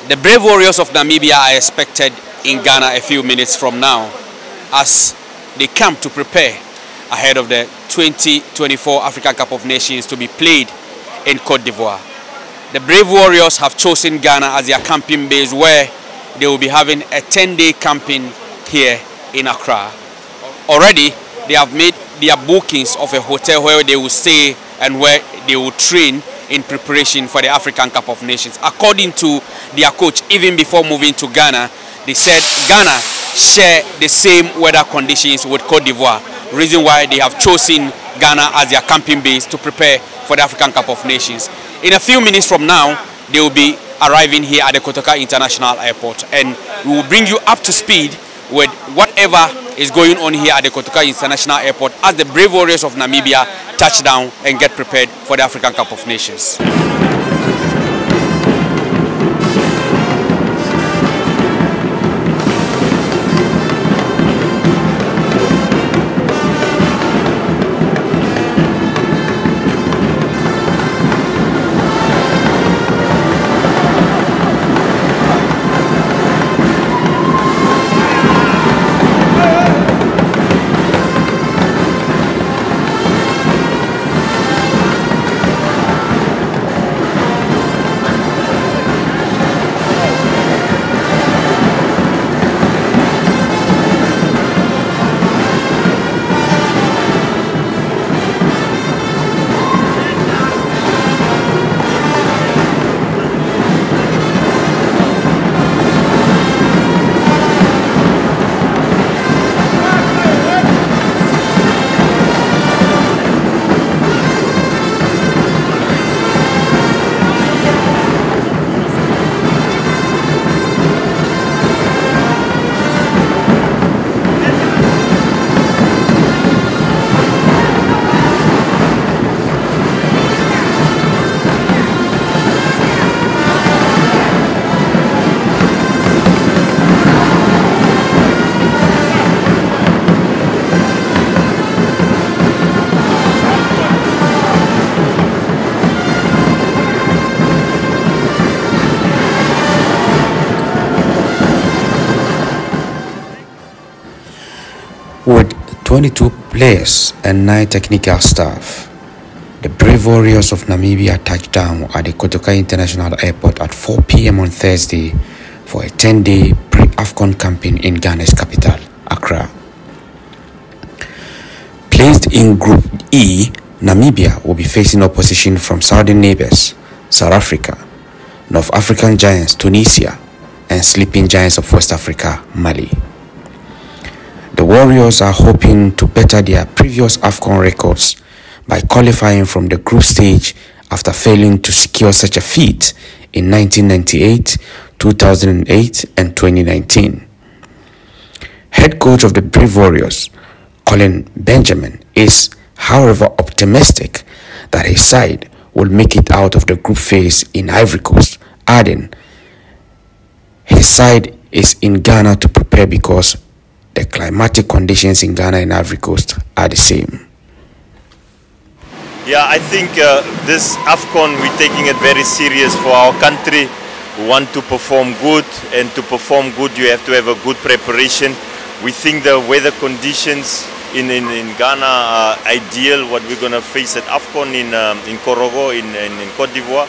The brave warriors of Namibia are expected in Ghana a few minutes from now as they come to prepare ahead of the 2024 African Cup of Nations to be played in Cote d'Ivoire. The brave warriors have chosen Ghana as their camping base, where they will be having a 10-day camping here in Accra. Already, they have made their bookings of a hotel where they will stay and where they will train in preparation for the African Cup of Nations. According to their coach, even before moving to Ghana, they said Ghana share the same weather conditions with Cote d'Ivoire, reason why they have chosen Ghana as their camping base to prepare for the African Cup of Nations. In a few minutes from now, they will be arriving here at the Kotoka International Airport, and we will bring you up to speed with whatever is going on here at the Kotoka International Airport as the brave warriors of Namibia touch down and get prepared for the African Cup of Nations. With 22 players and 9 technical staff, the brave warriors of Namibia touched down at the Kotoka International Airport at 4 p.m. on Thursday for a 10-day pre-AFCON campaign in Ghana's capital, Accra. Placed in Group E, Namibia will be facing opposition from southern neighbors, South Africa, North African giants Tunisia, and sleeping giants of West Africa, Mali. The Warriors are hoping to better their previous AFCON records by qualifying from the group stage after failing to secure such a feat in 1998, 2008, and 2019. Head coach of the Brave Warriors, Colin Benjamin, is, however, optimistic that his side will make it out of the group phase in Ivory Coast, adding his side is in Ghana to prepare because the climatic conditions in Ghana and Ivory Coast are the same. Yeah, I think this AFCON, we're taking it very serious for our country. We want to perform good, and to perform good you have to have a good preparation. We think the weather conditions in Ghana are ideal, what we're going to face at AFCON in Korogo, in Cote d'Ivoire.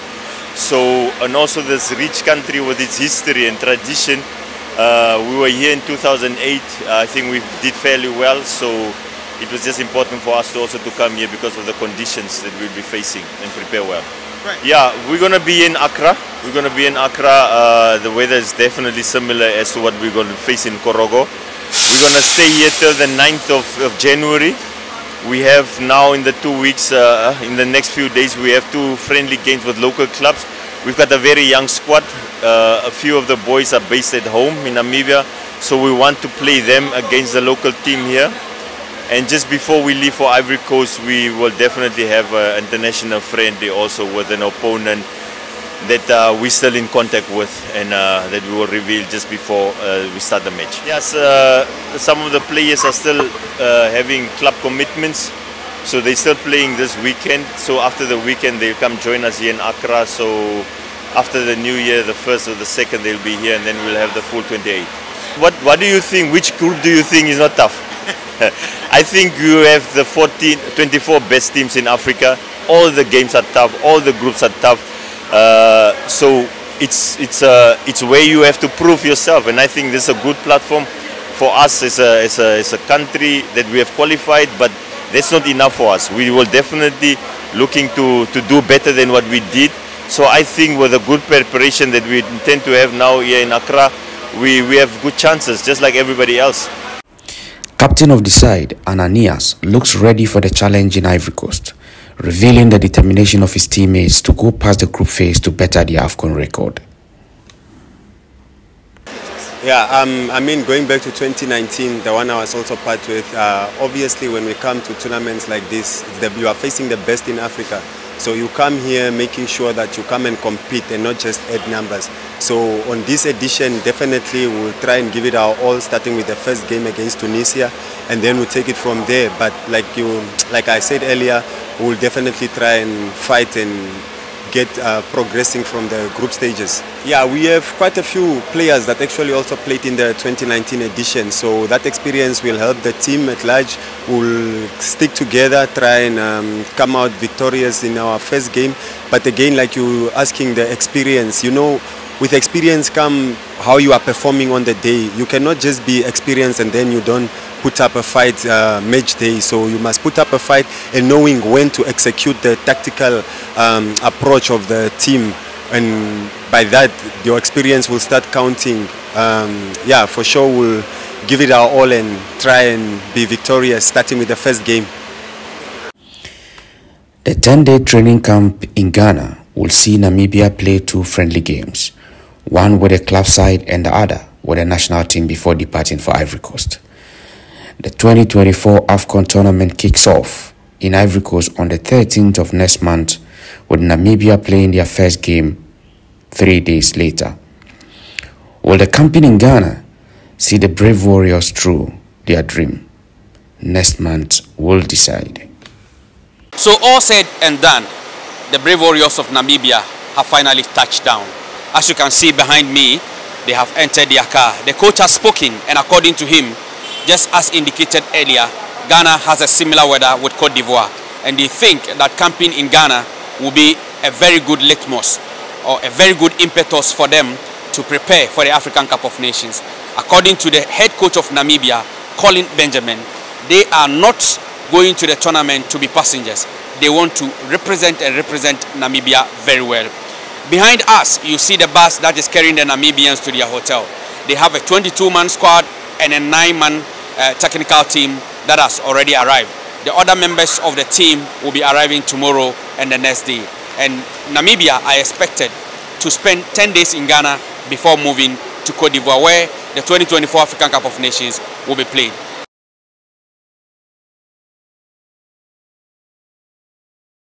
So, and also this rich country with its history and tradition. We were here in 2008. I think we did fairly well, so it was just important for us to also to come here because of the conditions that we'll be facing and prepare well. Right. Yeah, we're going to be in Accra. We're going to be in Accra. The weather is definitely similar as to what we're going to face in Korogo. We're going to stay here till the 9th of January. We have now in the 2 weeks, in the next few days, we have 2 friendly games with local clubs. We've got a very young squad. A few of the boys are based at home in Namibia, so we want to play them against the local team here. And just before we leave for Ivory Coast, we will definitely have an international friendly also with an opponent that we're still in contact with, and that we will reveal just before we start the match. Yes, some of the players are still having club commitments, so they're still playing this weekend. So after the weekend, they'll come join us here in Accra. So after the new year, the 1st or the 2nd, they'll be here, and then we'll have the full 28. What do you think? Which group do you think is not tough? I think you have the 24 best teams in Africa. All the games are tough. All the groups are tough. So it's where you have to prove yourself, and I think this is a good platform for us as a country that we have qualified. But that's not enough for us. We will definitely looking to do better than what we did. So I think with a good preparation that we intend to have now here in Accra, we have good chances, just like everybody else. Captain of the side, Ananias, looks ready for the challenge in Ivory Coast, revealing the determination of his teammates to go past the group phase to better the AFCON record. Yeah, I mean, going back to 2019, the one I was also part with, obviously when we come to tournaments like this, you are facing the best in Africa. So you come here making sure that you come and compete and not just add numbers. So on this edition, definitely we'll try and give it our all, starting with the first game against Tunisia, and then we'll take it from there. But like I said earlier, we'll definitely try and fight and get progressing from the group stages. Yeah, we have quite a few players that actually also played in the 2019 edition, so that experience will help the team at large. We'll stick together, try and come out victorious in our first game. But again, like you asking the experience, you know, with experience come how you are performing on the day. You cannot just be experienced and then you don't put up a fight match day. So you must put up a fight and knowing when to execute the tactical approach of the team, and by that your experience will start counting. Yeah, for sure we'll give it our all and try and be victorious, starting with the first game. The 10-day training camp in Ghana will see Namibia play 2 friendly games, one with a club side and the other with a national team before departing for Ivory Coast. The 2024 AFCON tournament kicks off in Ivory Coast on the 13th of next month, with Namibia playing their first game 3 days later. Will the campaign in Ghana see the brave warriors through their dream? Next month will decide. So all said and done, the brave warriors of Namibia have finally touched down. As you can see behind me, they have entered their car. The coach has spoken, and according to him, just as indicated earlier, Ghana has a similar weather with Cote d'Ivoire, and they think that camping in Ghana will be a very good litmus or a very good impetus for them to prepare for the African Cup of Nations. According to the head coach of Namibia, Colin Benjamin, they are not going to the tournament to be passengers. They want to represent Namibia very well. Behind us, you see the bus that is carrying the Namibians to their hotel. They have a 22-man squad and a 9-man technical team that has already arrived. The other members of the team will be arriving tomorrow and the next day. And Namibia are expected to spend 10 days in Ghana before moving to Cote d'Ivoire, where the 2024 African Cup of Nations will be played.